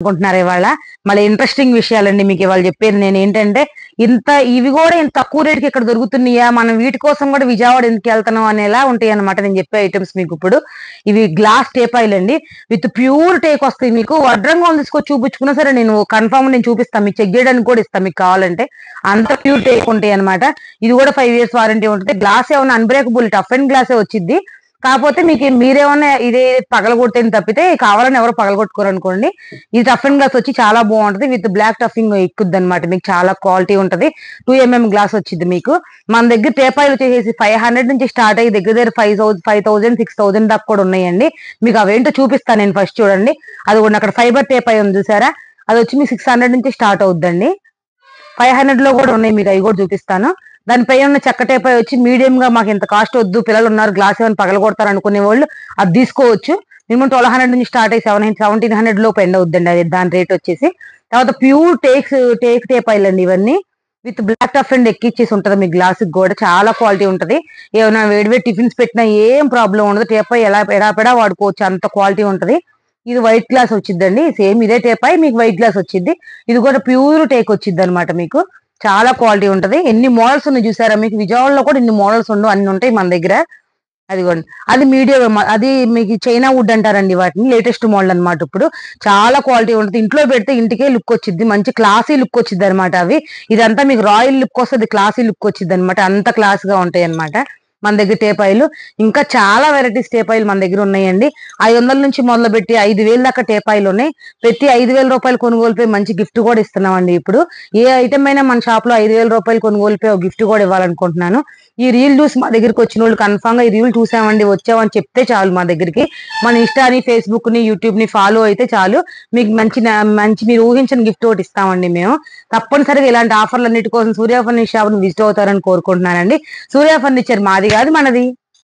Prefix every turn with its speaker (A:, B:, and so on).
A: అనుకుంటున్నారు ఇవాళ మళ్ళీ ఇంట్రెస్టింగ్ విషయాలండి మీకు ఇవాళ చెప్పేది నేను ఏంటంటే ఇవి కూడా ఇంత తక్కువ రేట్కి ఇక్కడ దొరుకుతున్నాయా మనం వీటి కోసం కూడా విజయవాడ ఎందుకు వెళ్తున్నాం అనేలా ఉంటాయి అనమాట నేను చెప్పే ఐటమ్స్ మీకు ఇప్పుడు ఇవి గ్లాస్ టేపాయిలు అండి విత్ ప్యూర్ టేక్ వస్తాయి మీకు వడ్రంగం తీసుకొచ్చి చూపించుకున్నా సరే నేను కన్ఫర్మ్ నేను చూపిస్తాను మీకు చెక్ చేయడానికి కూడా ఇస్తాను మీకు కావాలంటే అంత ప్యూర్ టేక్ ఉంటాయి అనమాట ఇది కూడా 5 years వారంటీ ఉంటుంది గ్లాస్ ఏమన్నా అన్బ్రేకబుల్ టఫ్ అండ్ గ్లాసే వచ్చింది కాకపోతే మీకు మీరేమన్నా ఇదే పగలగొట్టేది తప్పితే కావాలని ఎవరు పగలగొట్టుకోరు అనుకోండి ఇది టఫ్ అండ్ గ్లాస్ వచ్చి చాలా బాగుంటది విత్ బ్లాక్ టఫింగ్ ఎక్కుద్ది అనమాట మీకు చాలా క్వాలిటీ ఉంటది 2mm గ్లాస్ వచ్చింది మీకు మన దగ్గర టేపాయిలు వచ్చేసి 500 నుంచి స్టార్ట్ అయ్యి దగ్గర 5,000 6,000 దాకా కూడా ఉన్నాయండి మీకు అవేంటో చూపిస్తాను నేను ఫస్ట్ చూడండి అది కూడా అక్కడ ఫైబర్ టేపాయి ఉంది చూసారా అది వచ్చి మీకు 600 నుంచి స్టార్ట్ అవుద్దండి 500 లో కూడా ఉన్నాయి మీకు అవి కూడా చూపిస్తాను దానిపై ఉన్న చెక్క టేపాయి వచ్చి మీడియం గా మాకు ఇంత కాస్ట్ వద్దు పిల్లలు ఉన్నారు గ్లాస్ ఏమైనా పగలగొడతారు అనుకునే వాళ్ళు అది తీసుకోవచ్చు మినిమం 1200 నుంచి స్టార్ట్ అయ్యి 1700 లోపు ఎండ్ అవుద్దండి అది దాని రేట్ వచ్చేసి తర్వాత ప్యూర్ టేక్ టేపాయిలు అండి ఇవన్నీ విత్ బ్లాక్ టఫ్ అండ్ ఎక్కిచ్చేసి ఉంటది మీ గ్లాస్ కూడా చాలా క్వాలిటీ ఉంటది ఏమైనా వేడివేడి టిఫిన్స్ పెట్టినా ఏం ప్రాబ్లం ఉండదు టేపాయి ఎడాపెడా వాడుకోవచ్చు అంత క్వాలిటీ ఉంటది ఇది వైట్ గ్లాస్ వచ్చిందండి సేమ్ ఇదే టేపాయి మీకు వైట్ గ్లాస్ వచ్చింది ఇది కూడా ప్యూర్ టేక్ వచ్చింది అనమాట మీకు చాలా క్వాలిటీ ఉంటది ఎన్ని మోడల్స్ ఉన్నాయి చూసారా మీకు విజయవాడలో కూడా ఇన్ని మోడల్స్ ఉండవు అన్ని ఉంటాయి మన దగ్గర అదిగోండి అది మీడియం అది మీకు చైనా వుడ్ అంటారండి వాటిని లేటెస్ట్ మోడల్ అనమాట ఇప్పుడు చాలా క్వాలిటీ ఉంటుంది ఇంట్లో పెడితే ఇంటికే లుక్ వచ్చింది మంచి క్లాసీ లుక్ వచ్చింది అనమాట అవి ఇదంతా మీకు రాయల్ లుక్ వస్తుంది క్లాసీ లుక్ వచ్చింది అనమాట అంత క్లాస్ గా ఉంటాయి అనమాట మన దగ్గర టేపాయిలు ఇంకా చాలా వెరైటీస్ టేపాయిలు మన దగ్గర ఉన్నాయండి 500 నుంచి మొదలు పెట్టి 5,000 దాకా టేపాయిలు ఉన్నాయి ప్రతి 5,000 రూపాయలు కొనుగోలుపై మంచి గిఫ్ట్ కూడా ఇస్తున్నామండి ఇప్పుడు ఏ ఐటమ్ అయినా మన షాప్ లో 5,000 రూపాయలు కొనుగోలుపై ఒక గిఫ్ట్ కూడా ఇవ్వాలనుకుంటున్నాను ఈ రీల్ చూసి మా దగ్గరికి వచ్చిన వాళ్ళు కన్ఫామ్ గా ఈ రీల్ చూసామండి వచ్చామని చెప్తే చాలు మా దగ్గరికి మన ఇన్స్టాని ఫేస్బుక్ ని యూట్యూబ్ ని ఫాలో అయితే చాలు మీకు మంచి మీరు ఊహించిన గిఫ్ట్ ఒకటి ఇస్తామండి మేము తప్పనిసరిగా ఇలాంటి ఆఫర్లు అన్నిటి కోసం సూర్య ఫర్నిచర్ షాప్ ని విజిట్ అవుతారని కోరుకుంటున్నానండి సూర్య ఫర్నిచర్ మాది కాదు మనది